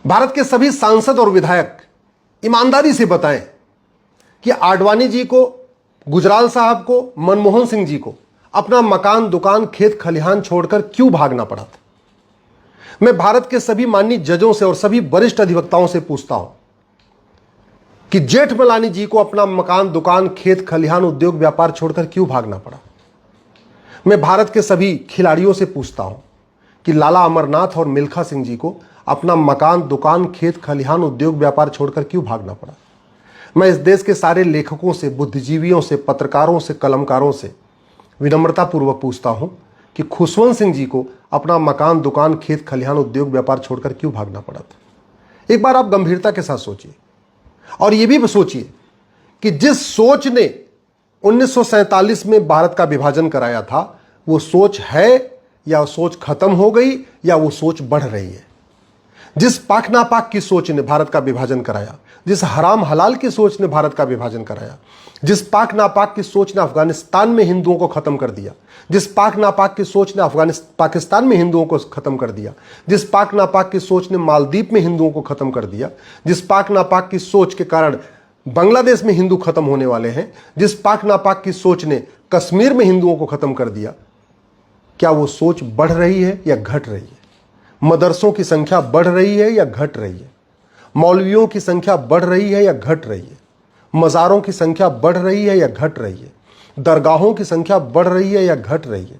भारत के सभी सांसद और विधायक ईमानदारी से बताएं कि आडवाणी जी को, गुजराल साहब को, मनमोहन सिंह जी को अपना मकान, दुकान, खेत खलिहान छोड़कर क्यों भागना पड़ा था। मैं भारत के सभी माननीय जजों से और सभी वरिष्ठ अधिवक्ताओं से पूछता हूं कि जेठमलानी जी को अपना मकान, दुकान, खेत खलिहान, उद्योग, व्यापार छोड़कर क्यों भागना पड़ा। मैं भारत के सभी खिलाड़ियों से पूछता हूं कि लाला अमरनाथ और मिल्खा सिंह जी को अपना मकान, दुकान, खेत खलिहान, उद्योग, व्यापार छोड़कर क्यों भागना पड़ा। मैं इस देश के सारे लेखकों से, बुद्धिजीवियों से, पत्रकारों से, कलमकारों से विनम्रतापूर्वक पूछता हूं कि खुशवंत सिंह जी को अपना मकान, दुकान, खेत खलिहान, उद्योग, व्यापार छोड़कर क्यों भागना पड़ा था। एक बार आप गंभीरता के साथ सोचिए और यह भी सोचिए कि जिस सोच ने 1947 में भारत का विभाजन कराया था, वो सोच है या सोच खत्म हो गई या वो सोच बढ़ रही है। जिस पाक नापाक की सोच ने भारत का विभाजन कराया, जिस हराम हलाल की सोच ने भारत का विभाजन कराया, जिस पाक नापाक की सोच ने अफगानिस्तान में हिंदुओं को खत्म कर दिया, जिस पाक नापाक की सोच ने पाकिस्तान में हिंदुओं को खत्म कर दिया, जिस पाक नापाक की सोच ने मालदीव में हिंदुओं को खत्म कर दिया, जिस पाक नापाक की सोच के कारण बांग्लादेश में हिंदू खत्म होने वाले हैं, जिस पाक नापाक की सोच ने कश्मीर में हिंदुओं को खत्म कर दिया, क्या वो सोच बढ़ रही है या घट रही है। मदरसों की संख्या बढ़ रही है या घट रही है। मौलवियों की संख्या बढ़ रही है या घट रही है। मज़ारों की संख्या बढ़ रही है या घट रही है। दरगाहों की संख्या बढ़ रही है या घट रही है।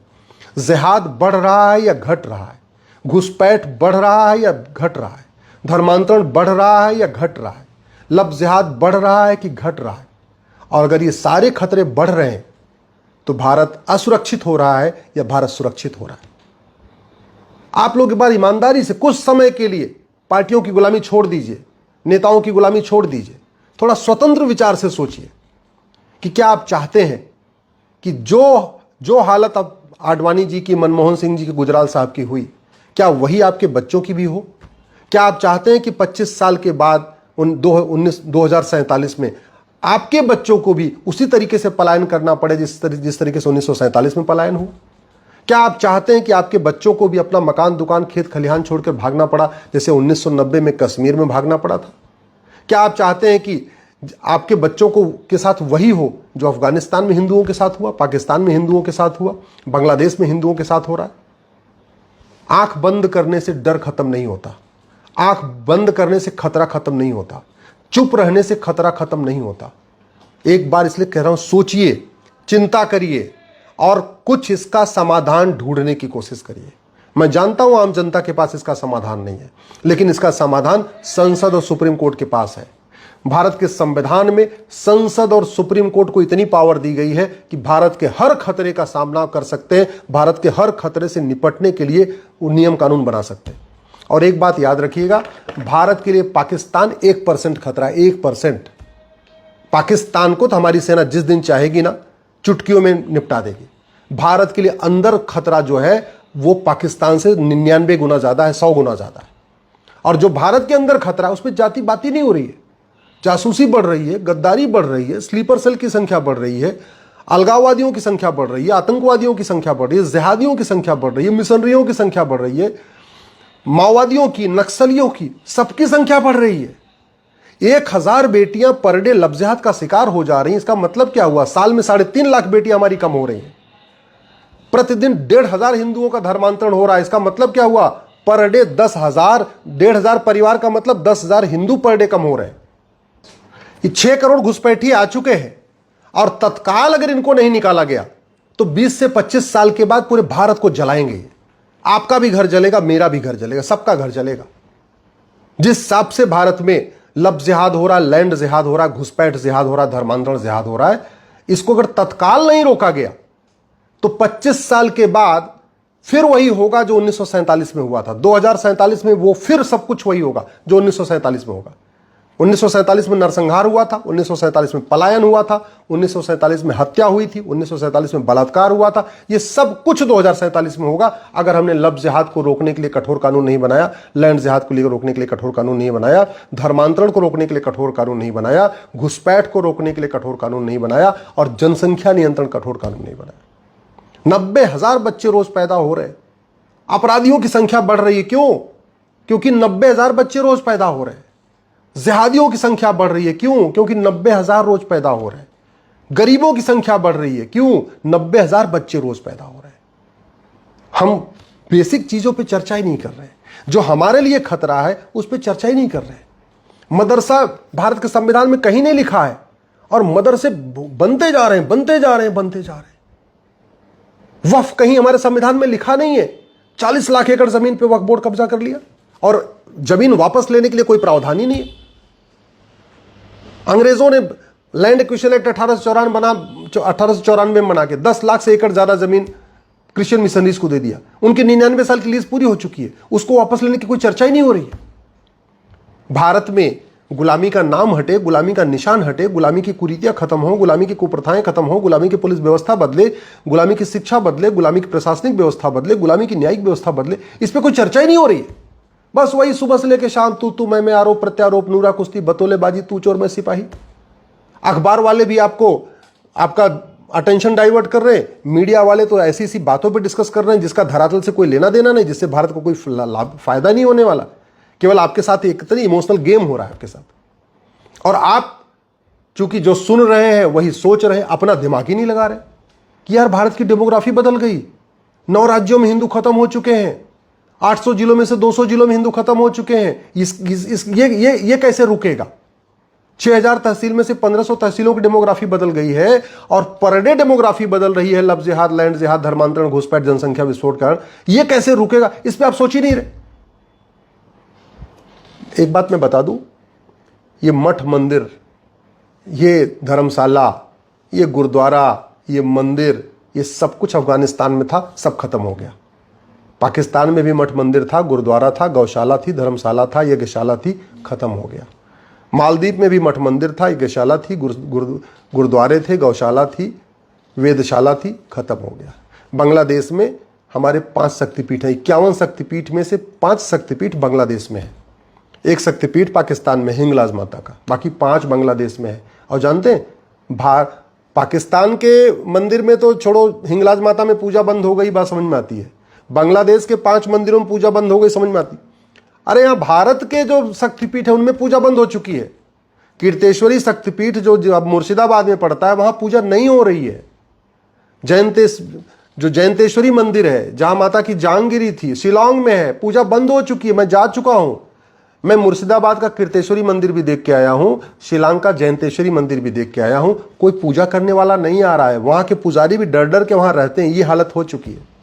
जिहाद बढ़ रहा है या घट रहा है। घुसपैठ बढ़ रहा है या घट रहा है। धर्मांतरण बढ़ रहा है या घट रहा है। लफ्ज़ जिहाद बढ़ रहा है कि घट रहा है। और अगर ये सारे खतरे बढ़ रहे हैं तो भारत असुरक्षित हो रहा है या भारत सुरक्षित हो रहा है। आप लोग एक बार ईमानदारी से कुछ समय के लिए पार्टियों की गुलामी छोड़ दीजिए, नेताओं की गुलामी छोड़ दीजिए, थोड़ा स्वतंत्र विचार से सोचिए कि क्या आप चाहते हैं कि जो हालत अब आडवाणी जी की, मनमोहन सिंह जी की, गुजराल साहब की हुई, क्या वही आपके बच्चों की भी हो। क्या आप चाहते हैं कि 25 साल के बाद 2047 में आपके बच्चों को भी उसी तरीके से पलायन करना पड़े जिस तरीके से 1947 में पलायन हुआ। क्या आप चाहते हैं कि आपके बच्चों को भी अपना मकान, दुकान, खेत खलिहान छोड़कर भागना पड़ा जैसे 1990 में कश्मीर में भागना पड़ा था। क्या आप चाहते हैं कि आपके बच्चों को के साथ वही हो जो अफगानिस्तान में हिंदुओं के साथ हुआ, पाकिस्तान में हिंदुओं के साथ हुआ, बांग्लादेश में हिंदुओं के साथ हो रहा है। आंख बंद करने से डर खत्म नहीं होता। आंख बंद करने से खतरा खत्म नहीं होता। चुप रहने से खतरा खत्म नहीं होता। एक बार इसलिए कह रहा हूं, सोचिए, चिंता करिए और कुछ इसका समाधान ढूंढने की कोशिश करिए। मैं जानता हूं आम जनता के पास इसका समाधान नहीं है, लेकिन इसका समाधान संसद और सुप्रीम कोर्ट के पास है। भारत के संविधान में संसद और सुप्रीम कोर्ट को इतनी पावर दी गई है कि भारत के हर खतरे का सामना कर सकते हैं, भारत के हर खतरे से निपटने के लिए वो नियम कानून बना सकते हैं। और एक बात याद रखिएगा, भारत के लिए पाकिस्तान 1% खतरा, 1%। पाकिस्तान को तो हमारी सेना जिस दिन चाहेगी ना, चुटकियों में निपटा देगी। भारत के लिए अंदर खतरा जो है वो पाकिस्तान से 99 गुना ज्यादा है, 100 गुना ज्यादा है। और जो भारत के अंदर खतरा है उसमें जाति बात ही नहीं हो रही है। जासूसी बढ़ रही है, गद्दारी बढ़ रही है, स्लीपर सेल की संख्या बढ़ रही है, अलगाववादियों की संख्या बढ़ रही है, आतंकवादियों की संख्या बढ़ रही है, जिहादियों की संख्या बढ़ रही है, मिशनरियों की संख्या बढ़ रही है, माओवादियों की, नक्सलियों की, सबकी संख्या बढ़ रही है। 1000 बेटियां पर डे लफ्ज़ जिहाद का शिकार हो जा रही हैं। इसका मतलब क्या हुआ? साल में 3.5 लाख बेटियां हमारी कम हो रही हैं। प्रतिदिन 1,500 हिंदुओं का धर्मांतरण हो रहा है। इसका मतलब क्या हुआ? पर डे 10,000, 1,500 परिवार का मतलब 10,000 हिंदू पर डे कम हो रहे हैं। 6 करोड़ घुसपैठिए आ चुके हैं और तत्काल अगर इनको नहीं निकाला गया तो 20 से 25 साल के बाद पूरे भारत को जलाएंगे। आपका भी घर जलेगा, मेरा भी घर जलेगा, सबका घर जलेगा। जिस हिसाब से भारत में लफ्ज़ जिहाद हो रहा है, लैंड जिहाद हो रहा है, घुसपैठ जिहाद हो रहा है, धर्मांतरण जिहाद हो रहा है, इसको अगर तत्काल नहीं रोका गया तो 25 साल के बाद फिर वही होगा जो 1947 में हुआ था। 2047 में वो फिर सब कुछ वही होगा जो 1947 में होगा। 1947 में नरसंहार हुआ था, 1947 में पलायन हुआ था, 1947 में हत्या हुई थी, 1947 में बलात्कार हुआ था। ये सब कुछ 2047 में होगा अगर हमने लफ्ज़ जिहाद को रोकने के लिए कठोर कानून नहीं बनाया, लैंड जिहाद को लेकर रोकने के लिए कठोर कानून नहीं बनाया, धर्मांतरण को रोकने के लिए कठोर कानून नहीं बनाया, घुसपैठ को रोकने के लिए कठोर कानून नहीं बनाया और जनसंख्या नियंत्रण कठोर कानून नहीं बनाया। 90,000 बच्चे रोज पैदा हो रहे हैं। अपराधियों की संख्या बढ़ रही है। क्यों? क्योंकि 90,000 बच्चे रोज पैदा हो रहे हैं। जिहादियों की संख्या बढ़ रही है, क्यों? क्योंकि 90,000 रोज पैदा हो रहे हैं। गरीबों की संख्या बढ़ रही है, क्यों? 90,000 बच्चे रोज पैदा हो रहे हैं। हम बेसिक चीजों पे चर्चा ही नहीं कर रहे हैं। जो हमारे लिए खतरा है उस पर चर्चा ही नहीं कर रहे। मदरसा भारत के संविधान में कहीं नहीं लिखा है, और मदरसे बनते जा रहे हैं, बनते जा रहे हैं, बनते जा रहे हैं। वक्फ कहीं हमारे संविधान में लिखा नहीं है। 40 लाख एकड़ जमीन पे वक्फ बोर्ड कब्जा कर लिया, और जमीन वापस लेने के लिए कोई प्रावधान ही नहीं है। अंग्रेजों ने लैंड एक्विजिशन एक्ट 1894 में बना के 10 लाख से एकड़ ज्यादा जमीन क्रिश्चियन मिशनरीज को दे दिया। उनकी 99 साल की लीज पूरी हो चुकी है, उसको वापस लेने की कोई चर्चा ही नहीं हो रही है। भारत में गुलामी का नाम हटे, गुलामी का निशान हटे, गुलामी की कुरीतियां खत्म हो, गुलामी की कुप्रथाएं खत्म हो, गुलामी की पुलिस व्यवस्था बदले, गुलामी की शिक्षा बदले, गुलामी की प्रशासनिक व्यवस्था बदले, गुलामी की न्यायिक व्यवस्था बदले, इस पर कोई चर्चा ही नहीं हो रही है। बस वही सुबह से लेकर शाम तू मैं आरोप प्रत्यारोप, नूरा कुश्ती, बतौलेबाजी, तू चोर मैं सिपाही। अखबार वाले भी आपका अटेंशन डाइवर्ट कर रहे हैं, मीडिया वाले तो ऐसी ऐसी बातों पे डिस्कस कर रहे हैं जिसका धरातल से कोई लेना देना नहीं, जिससे भारत को कोई फायदा नहीं होने वाला। केवल आपके साथ एक तरह इमोशनल गेम हो रहा है आपके साथ। और आप चूंकि जो सुन रहे हैं वही सोच रहे हैं, अपना दिमाग ही नहीं लगा रहे कि यार भारत की डेमोग्राफी बदल गई। 9 राज्यों में हिंदू खत्म हो चुके हैं, 800 जिलों में से 200 जिलों में हिंदू खत्म हो चुके हैं। ये कैसे रुकेगा? 6000 तहसील में से 1500 तहसीलों की डेमोग्राफी बदल गई है, और पर डे डेमोग्राफी बदल रही है। लव जिहाद, लैंड जिहाद, धर्मांतरण, घुसपैठ, जनसंख्या विस्फोट कारण। यह कैसे रुकेगा? इस पर आप सोच ही नहीं रहे। एक बात मैं बता दूं, ये मठ मंदिर, ये धर्मशाला, ये गुरुद्वारा, ये मंदिर, ये सब कुछ अफगानिस्तान में था, सब खत्म हो गया। पाकिस्तान में भी मठ मंदिर था, गुरुद्वारा था, गौशाला थी, धर्मशाला था, यज्ञशाला थी, खत्म हो गया। मालदीव में भी मठ मंदिर था, यज्ञशाला थी, गुरुद्वारे थे, गौशाला थी, वेदशाला थी, खत्म हो गया। बांग्लादेश में हमारे 5 शक्तिपीठ हैं। 51 शक्तिपीठ में से 5 शक्तिपीठ बांग्लादेश में है। एक शक्तिपीठ पाकिस्तान में, हिंगलाज माता का, बाकी 5 बांग्लादेश में है। और जानते हैं, पाकिस्तान के मंदिर में तो छोड़ो, हिंगलाज माता में पूजा बंद हो गई, बात समझ में आती है। बांग्लादेश के 5 मंदिरों में पूजा बंद हो गई, समझ में आती। अरे यहां भारत के जो शक्तिपीठ है उनमें पूजा बंद हो चुकी है। कीर्तेश्वरी शक्तिपीठ जो अब मुर्शिदाबाद में पड़ता है, वहां पूजा नहीं हो रही है। जयंतेश्वरी मंदिर है, जहां माता की जांगिरी थी, शिलांग में है, पूजा बंद हो चुकी है। मैं जा चुका हूं। मैं मुर्शिदाबाद का कीर्तेश्वरी मंदिर भी देख के आया हूं, शिलांग का जयंतेश्वरी मंदिर भी देख के आया हूं। कोई पूजा करने वाला नहीं आ रहा है। वहां के पुजारी भी डर डर के वहां रहते हैं। ये हालत हो चुकी है।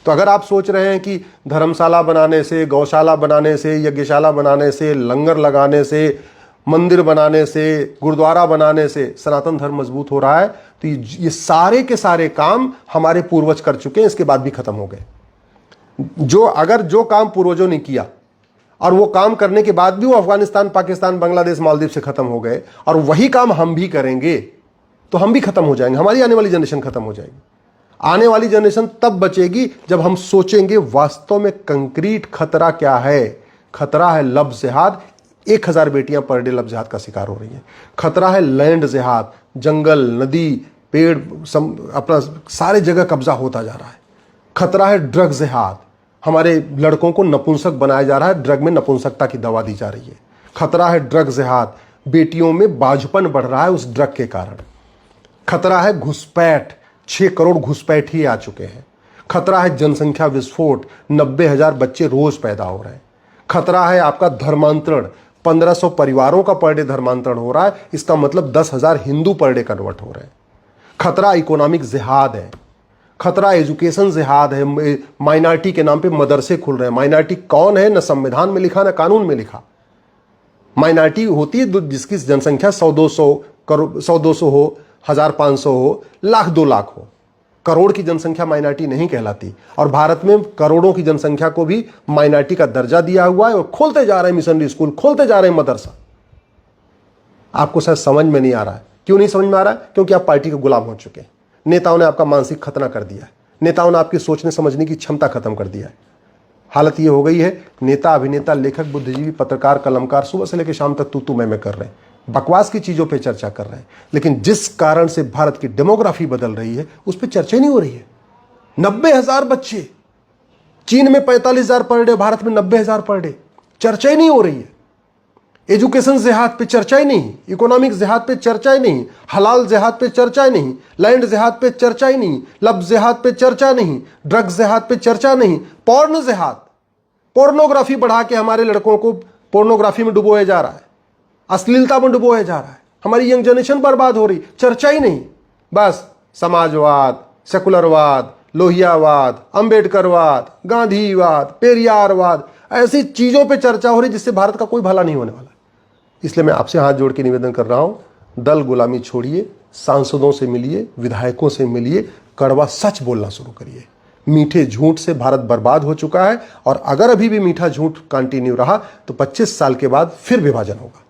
तो अगर आप सोच रहे हैं कि धर्मशाला बनाने से, गौशाला बनाने से, यज्ञशाला बनाने से, लंगर लगाने से, मंदिर बनाने से, गुरुद्वारा बनाने से सनातन धर्म मजबूत हो रहा है, तो ये सारे के सारे काम हमारे पूर्वज कर चुके हैं, इसके बाद भी खत्म हो गए। अगर जो काम पूर्वजों ने किया और वो काम करने के बाद भी वो अफगानिस्तान, पाकिस्तान, बांग्लादेश, मालदीव से खत्म हो गए, और वही काम हम भी करेंगे, तो हम भी खत्म हो जाएंगे। हमारी आने वाली जनरेशन खत्म हो जाएगी। आने वाली जनरेशन तब बचेगी जब हम सोचेंगे वास्तव में कंक्रीट खतरा क्या है। खतरा है लव जिहाद, 1000 बेटियां पर डे लव जिहाद का शिकार हो रही हैं। खतरा है लैंड जिहाद, जंगल, नदी, पेड़, अपना सारे जगह कब्जा होता जा रहा है। खतरा है ड्रग जिहाद, हमारे लड़कों को नपुंसक बनाया जा रहा है, ड्रग में नपुंसकता की दवा दी जा रही है। खतरा है ड्रग जिहाद, बेटियों में बाझपन बढ़ रहा है उस ड्रग के कारण। खतरा है घुसपैठ, 6 करोड़ घुसपैठी आ चुके हैं। खतरा है जनसंख्या विस्फोट, 90,000 बच्चे रोज पैदा हो रहे हैं। खतरा है आपका धर्मांतरण, 1500 परिवारों का पर डे धर्मांतरण हो रहा है, इसका मतलब 10,000 हिंदू पर डे कन्वर्ट हो रहे हैं। खतरा इकोनॉमिक जिहाद है। खतरा एजुकेशन जिहाद है, माइनॉरिटी के नाम पे मदरसे खुल रहे हैं। माइनॉरिटी कौन है, न संविधान में लिखा न कानून में लिखा। माइनॉरिटी होती है जिसकी जनसंख्या 100-200 हो, 1500 हो, 1,00,000-2 लाख हो। करोड़ की जनसंख्या माइनॉरिटी नहीं कहलाती। और भारत में करोड़ों की जनसंख्या को भी माइनॉरिटी का दर्जा दिया हुआ है, और खोलते जा रहे हैं मिशनरी स्कूल, खोलते जा रहे हैं मदरसा। आपको शायद समझ में नहीं आ रहा है। क्यों नहीं समझ में आ रहा है? क्योंकि आप पार्टी के गुलाम हो चुके हैं। नेताओं ने आपका मानसिक खतना कर दिया है। नेताओं ने आपकी सोचने समझने की क्षमता खत्म कर दिया है। हालत ये हो गई है, नेता, अभिनेता, लेखक, बुद्धिजीवी, पत्रकार, कलमकार सुबह से लेकर शाम तक तू मैं कर रहे हैं, बकवास की चीजों पे चर्चा कर रहे हैं। लेकिन जिस कारण से भारत की डेमोग्राफी बदल रही है उस पर चर्चा नहीं हो रही है। 90,000 बच्चे, चीन में 45,000 पर डे, भारत में 90,000 पर डे। चर्चा ही नहीं हो रही है। एजुकेशन जिहाद पे चर्चा ही नहीं, इकोनॉमिक जिहाद पे चर्चा ही नहीं, हलाल जिहाद पे चर्चा ही नहीं, लैंड जिहाद पे चर्चा ही नहीं, लब जिहाद पे चर्चा नहीं, ड्रग जिहाद पे चर्चा नहीं, पॉर्न जिहाद, पोर्नोग्राफी बढ़ा के हमारे लड़कों को पोर्नोग्राफी में डुबोया जा रहा है, अश्लीलता में डुबोया जा रहा है, हमारी यंग जनरेशन बर्बाद हो रही, चर्चा ही नहीं। बस समाजवाद, सेकुलरवाद, लोहियावाद, अंबेडकरवाद, गांधीवाद, पेरियारवाद, ऐसी चीजों पे चर्चा हो रही जिससे भारत का कोई भला नहीं होने वाला। इसलिए मैं आपसे हाथ जोड़ के निवेदन कर रहा हूं, दल गुलामी छोड़िए, सांसदों से मिलिए, विधायकों से मिलिए, कड़वा सच बोलना शुरू करिए। मीठे झूठ से भारत बर्बाद हो चुका है और अगर अभी भी मीठा झूठ कंटिन्यू रहा तो 25 साल के बाद फिर विभाजन होगा।